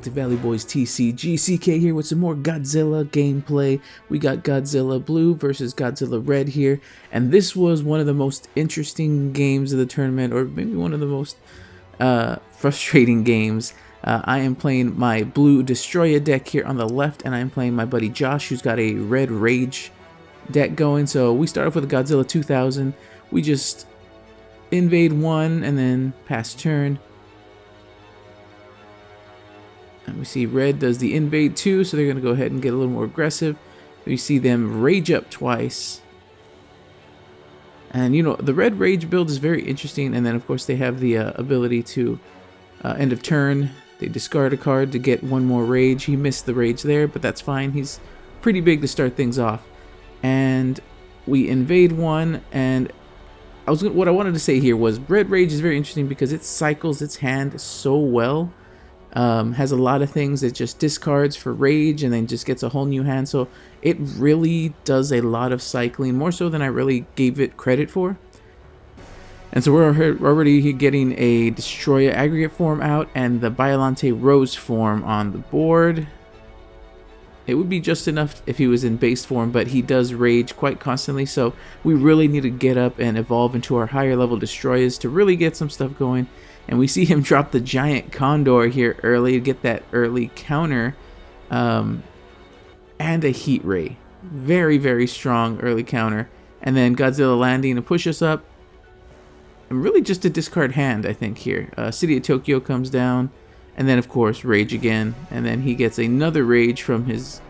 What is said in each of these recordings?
to Valley Boys TCG. CK here with some more Godzilla gameplay. We got Godzilla Blue versus Godzilla Red here, and this was one of the most interesting games of the tournament, or maybe one of the most frustrating games. I am playing my blue Destoroyah deck here on the left, and I'm playing my buddy Josh, who's got a red Rage deck going. So we start off with a Godzilla 2000. We just invade one and then pass turn. And we see red does the invade too, so they're going to go ahead and get a little more aggressive. We see them rage up twice. And you know, the red rage build is very interesting, and then of course they have the ability to end of turn. They discard a card to get one more rage. He missed the rage there, but that's fine. He's pretty big to start things off. And we invade one, and what I wanted to say here was red rage is very interesting because it cycles its hand so well. Has a lot of things that just discards for rage and then just gets a whole new hand, so it really does a lot of cycling, more so than I really gave it credit for. And so we're already getting a Destoroyah aggregate form out and the Biollante Rose form on the board. It would be just enough if he was in base form, but he does rage quite constantly, so we really need to get up and evolve into our higher level Destoroyahs to really get some stuff going. And we see him drop the giant condor here early to get that early counter, and a heat ray. Very, very strong early counter. And then Godzilla landing to push us up. And really just a discard hand, I think, here. City of Tokyo comes down. And then, of course, rage again. And then he gets another rage from his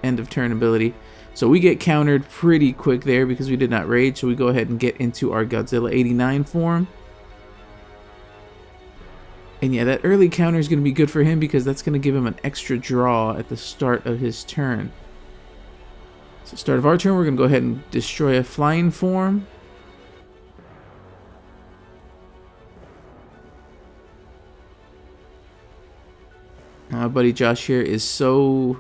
end of turn ability. So we get countered pretty quick there because we did not rage. So we go ahead and get into our Godzilla 89 form. And yeah, that early counter is going to be good for him because that's going to give him an extra draw at the start of his turn. So start of our turn, we're going to go ahead and destroy a flying form. My buddy Josh here is so...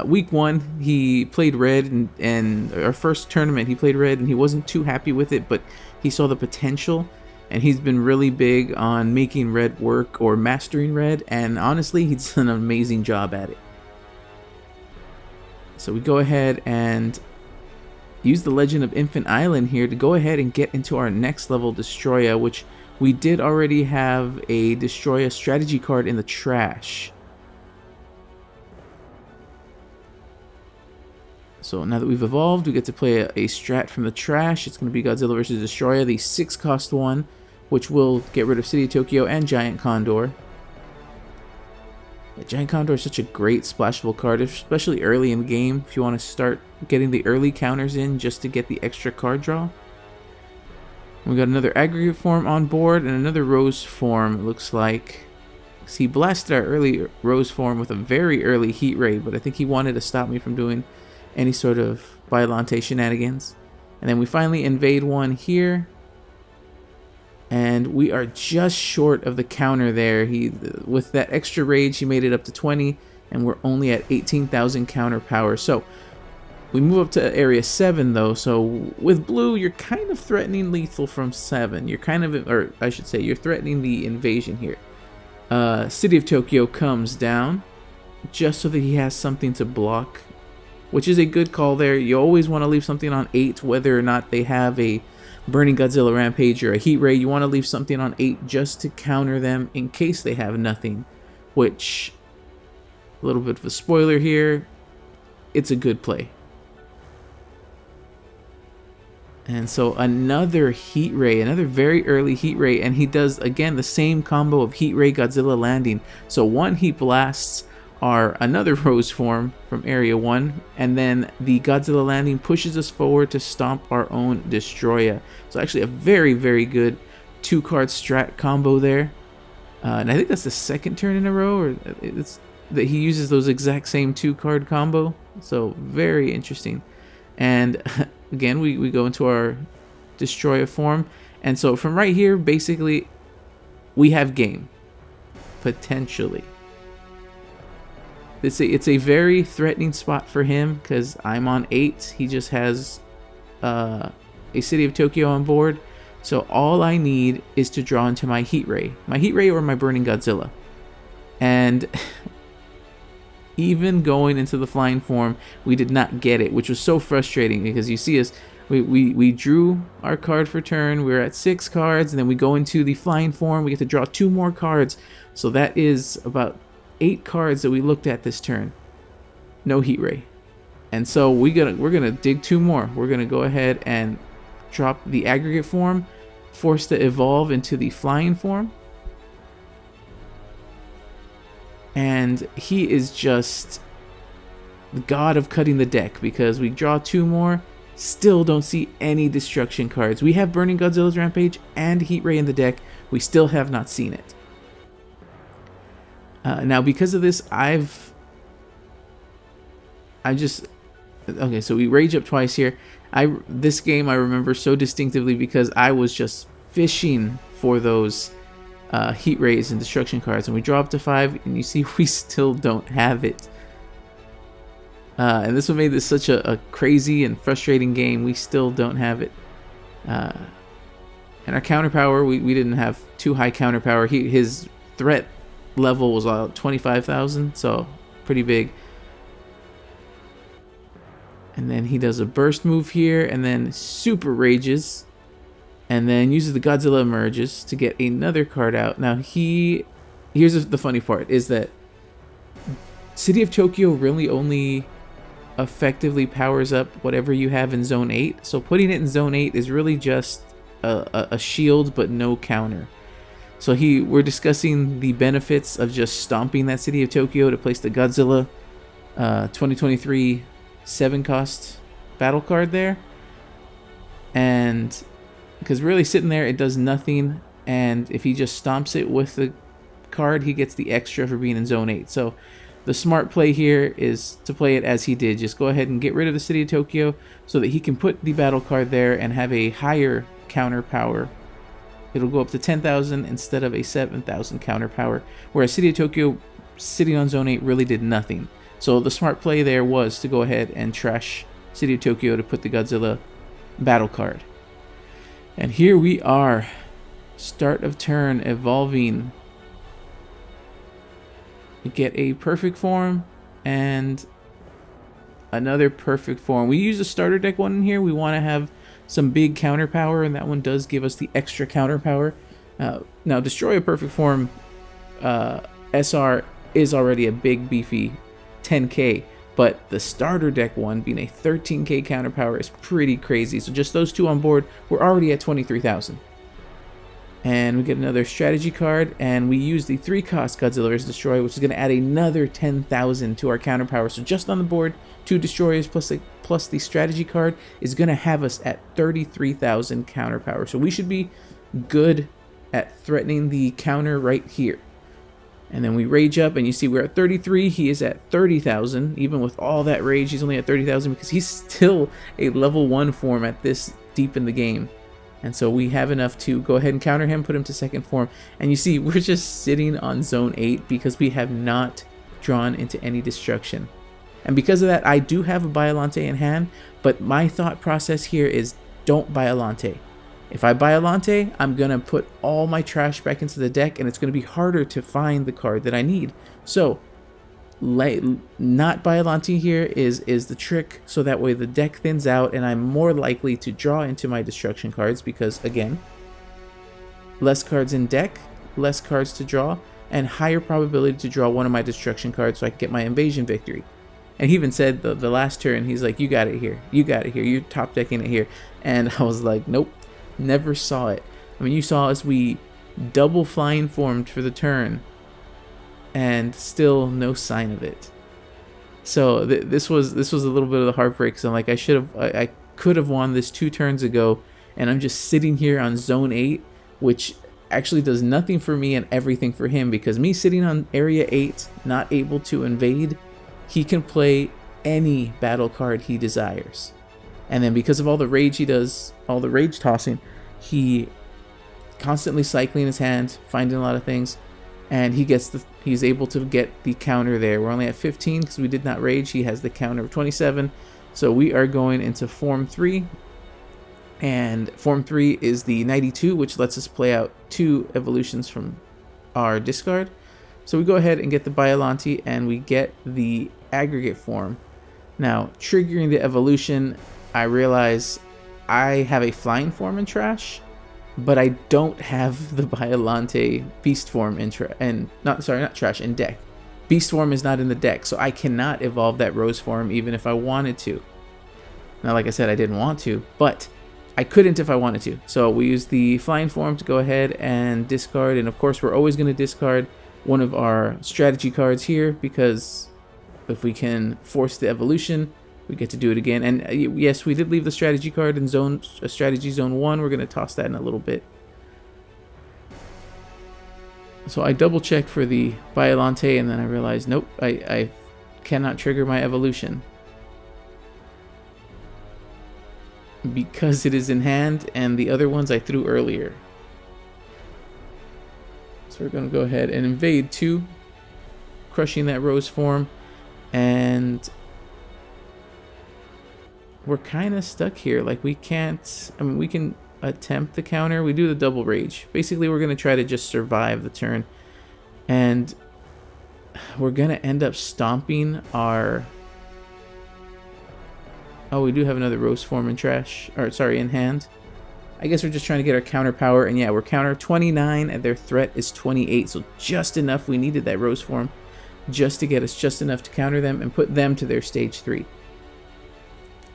week one, he played red, and our first tournament he played red, and he wasn't too happy with it, but he saw the potential. And he's been really big on making red work or mastering red, and honestly, he's done an amazing job at it. So we go ahead and use the Legend of Infant Island here to go ahead and get into our next level Destoroyah, which we did already have a Destoroyah strategy card in the trash. So now that we've evolved, we get to play a strat from the trash. It's going to be Godzilla vs. Destoroyah, the 6-cost one, which will get rid of City of Tokyo and Giant Condor. Yeah, Giant Condor is such a great splashable card, especially early in the game, if you want to start getting the early counters in just to get the extra card draw. We got another aggregate form on board and another rose form, it looks like. So he blasted our early rose form with a very early heat ray, but I think he wanted to stop me from doing any sort of Biollante shenanigans. And then we finally invade one here. And we are just short of the counter there. With that extra rage, he made it up to 20, and we're only at 18,000 counter power. So we move up to area 7 though. So with blue, you're kind of threatening lethal from 7. You're kind of, or I should say, you're threatening the invasion here. City of Tokyo comes down just so that he has something to block, which is a good call there. You always want to leave something on 8, whether or not they have a Burning Godzilla Rampage or a Heat Ray. You want to leave something on 8 just to counter them in case they have nothing, which, a little bit of a spoiler here, it's a good play. And so another Heat Ray, another very early Heat Ray, and he does, again, the same combo of Heat Ray, Godzilla landing. So one, he blasts another rose form from area 1, and then the Godzilla landing pushes us forward to stomp our own Destoroyah. So actually a very, very good 2-card strat combo there. And I think that's the second turn in a row, or it's that he uses those exact same 2-card combo. So very interesting. And again, we go into our Destoroyah form, and so from right here, basically, we have game, potentially. It's a very threatening spot for him because I'm on 8. He just has a City of Tokyo on board. So all I need is to draw into my Heat Ray. My Heat Ray or my Burning Godzilla. And even going into the flying form, we did not get it, which was so frustrating because you see us, we drew our card for turn, we were at 6 cards, and then we go into the flying form, we get to draw 2 more cards. So that is about 8 cards that we looked at this turn. No heat ray. And so we're gonna dig 2 more. We're gonna go ahead and drop the aggregate form, force to evolve into the flying form. And he is just the god of cutting the deck because we draw 2 more, still don't see any destruction cards. We have Burning Godzilla's Rampage and Heat Ray in the deck. We still have not seen it. Now because of this, okay, so we rage up twice here. This game I remember so distinctively because I was just fishing for those heat rays and destruction cards, and we draw up to 5, and you see we still don't have it. And this one made this such a crazy and frustrating game. We still don't have it. And our counter power, we didn't have too high counter power. His threat level was 25,000, so pretty big. And then he does a burst move here, and then super rages, and then uses the Godzilla emerges to get another card out. Now here's the funny part, is that City of Tokyo really only effectively powers up whatever you have in Zone 8. So putting it in Zone 8 is really just a shield but no counter. So we're discussing the benefits of just stomping that City of Tokyo to place the Godzilla 2023 7-cost battle card there. And because really sitting there, it does nothing. And if he just stomps it with the card, he gets the extra for being in Zone 8. So the smart play here is to play it as he did. Just go ahead and get rid of the City of Tokyo so that he can put the battle card there and have a higher counter power. It'll go up to 10,000 instead of a 7,000 counter power. Whereas City of Tokyo sitting on Zone 8 really did nothing. So the smart play there was to go ahead and trash City of Tokyo to put the Godzilla battle card. And here we are. Start of turn, evolving. We get a perfect form and another perfect form. We use a starter deck one in here. We want to have some big counter power, and that one does give us the extra counter power. Now, Destoroyah perfect form SR is already a big, beefy 10k, but the starter deck one being a 13k counter power is pretty crazy. So just those 2 on board, we're already at 23,000. And we get another strategy card, and we use the 3-cost Godzilla vs. Destoroyah, which is going to add another 10,000 to our counter power. So just on the board, 2 Destroyers plus the strategy card is going to have us at 33,000 counter power. So we should be good at threatening the counter right here. And then we rage up, and you see we're at 33. He is at 30,000. Even with all that rage, he's only at 30,000 because he's still a level 1 form at this deep in the game. And so we have enough to go ahead and counter him, put him to 2nd form. And you see, we're just sitting on Zone 8 because we have not drawn into any destruction. And because of that, I do have a Biollante in hand, but my thought process here is don't Biollante. If I Biollante, I'm going to put all my trash back into the deck, and it's going to be harder to find the card that I need. So not Biollante here is the trick, so that way the deck thins out and I'm more likely to draw into my destruction cards because, again, less cards in deck, less cards to draw, and higher probability to draw one of my destruction cards so I can get my invasion victory. And he even said the last turn, he's like, you got it here, you're top decking it here. And I was like, nope, never saw it. I mean, you saw us, we double flying formed for the turn, and still no sign of it. So this was a little bit of the heartbreak. So I'm like, I could have won this 2 turns ago, and I'm just sitting here on Zone 8, which actually does nothing for me and everything for him, because me sitting on Area 8, not able to invade, he can play any battle card he desires. And then because of all the rage he does, all the rage tossing, he constantly cycling his hand, finding a lot of things, and he's able to get the counter there. We're only at 15 because we did not rage. He has the counter of 27. So we are going into Form 3. And Form 3 is the 92, which lets us play out 2 evolutions from our discard. So we go ahead and get the Biollante, and we get the aggregate form. Now, triggering the evolution, I realize I have a flying form in trash, but I don't have the Biollante beast form in in deck. Beast form is not in the deck, so I cannot evolve that rose form even if I wanted to. Now, like I said, I didn't want to, but I couldn't if I wanted to. So we use the flying form to go ahead and discard, and of course we're always going to discard one of our strategy cards here, because if we can force the evolution, we get to do it again. And yes, we did leave the strategy card in strategy zone 1. We're going to toss that in a little bit. So I double check for the Biollante, and then I realize, nope, I cannot trigger my evolution because it is in hand, and the other ones I threw earlier. So we're going to go ahead and invade 2, crushing that rose form, and we're kind of stuck here. Like, we can't, I mean, we can attempt the counter. We do the double rage. Basically, we're going to try to just survive the turn, and we're going to end up stomping our... Oh, we do have another rose form in trash, or sorry, in hand. I guess we're just trying to get our counter power, and yeah, we're counter 29, and their threat is 28, so just enough. We needed that rose form just to get us just enough to counter them and put them to their stage 3.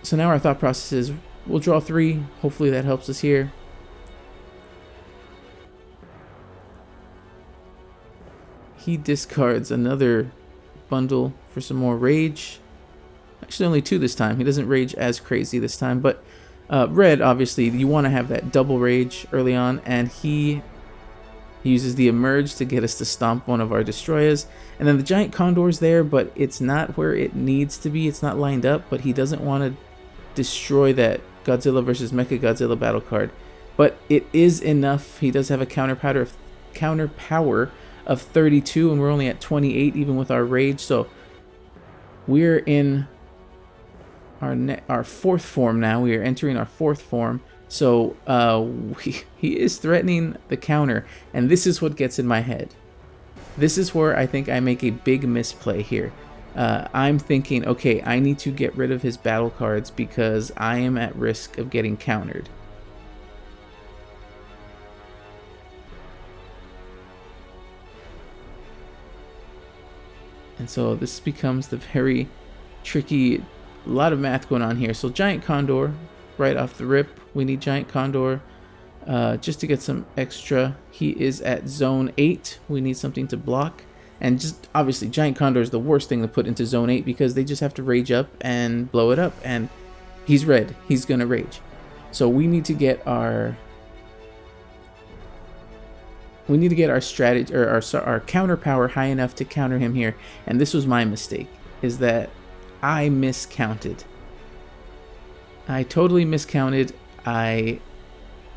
So now our thought process is, we'll draw 3. Hopefully that helps us here. He discards another bundle for some more rage. Actually, only 2 this time. He doesn't rage as crazy this time, but red, obviously, you want to have that double rage early on, and he uses the emerge to get us to stomp one of our Destoroyahs. And then the giant condor's there, but it's not where it needs to be. It's not lined up, but he doesn't want to destroy that Godzilla versus Mechagodzilla battle card. But it is enough. He does have a counter power of 32, and we're only at 28 even with our rage. So we're in our 4th form now. We are entering our 4th form. So he is threatening the counter, and this is what gets in my head. This is where I think I make a big misplay here. I'm thinking, okay, I need to get rid of his battle cards because I am at risk of getting countered. And so this becomes the very tricky, a lot of math going on here. So Giant Condor, right off the rip, we need Giant Condor just to get some extra. He is at zone 8. We need something to block. And just obviously Giant Condor is the worst thing to put into zone 8 because they just have to rage up and blow it up. And he's red. He's going to rage. So we need to get our... We need to get our strategy, or our counter power high enough to counter him here. And this was my mistake, is that I miscounted. I totally miscounted. I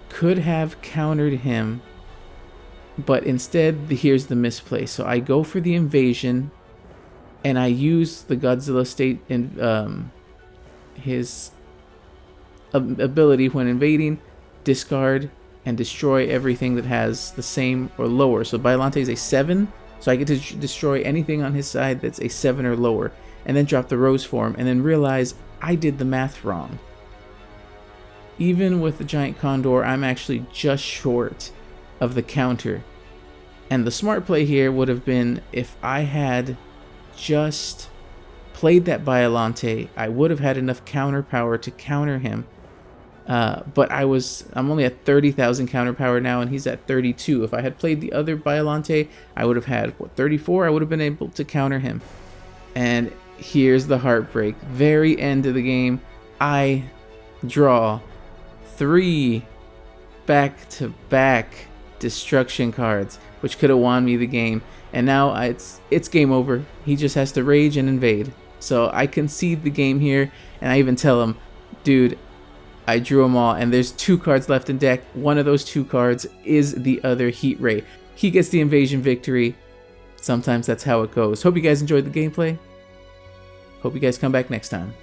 could have countered him, but instead, here's the misplay. So I go for the invasion, and I use the Godzilla state in his ability when invading, discard, and destroy everything that has the same or lower. So Biollante is a 7, so I get to destroy anything on his side that's a 7 or lower, and then drop the rose form, and then realize I did the math wrong. Even with the Giant Condor, I'm actually just short of the counter. And the smart play here would have been, if I had just played that Biollante, I would have had enough counter power to counter him. But I'm only at 30,000 counter power now, and he's at 32. If I had played the other Biollante, I would have had, 34? I would have been able to counter him. And here's the heartbreak. Very end of the game, I draw 3 back-to-back destruction cards, which could have won me the game. And now it's game over. He just has to rage and invade. So I concede the game here, and I even tell him, dude, I drew them all, and there's 2 cards left in deck. One of those 2 cards is the other Heat Ray. He gets the invasion victory. Sometimes that's how it goes. Hope you guys enjoyed the gameplay. Hope you guys come back next time.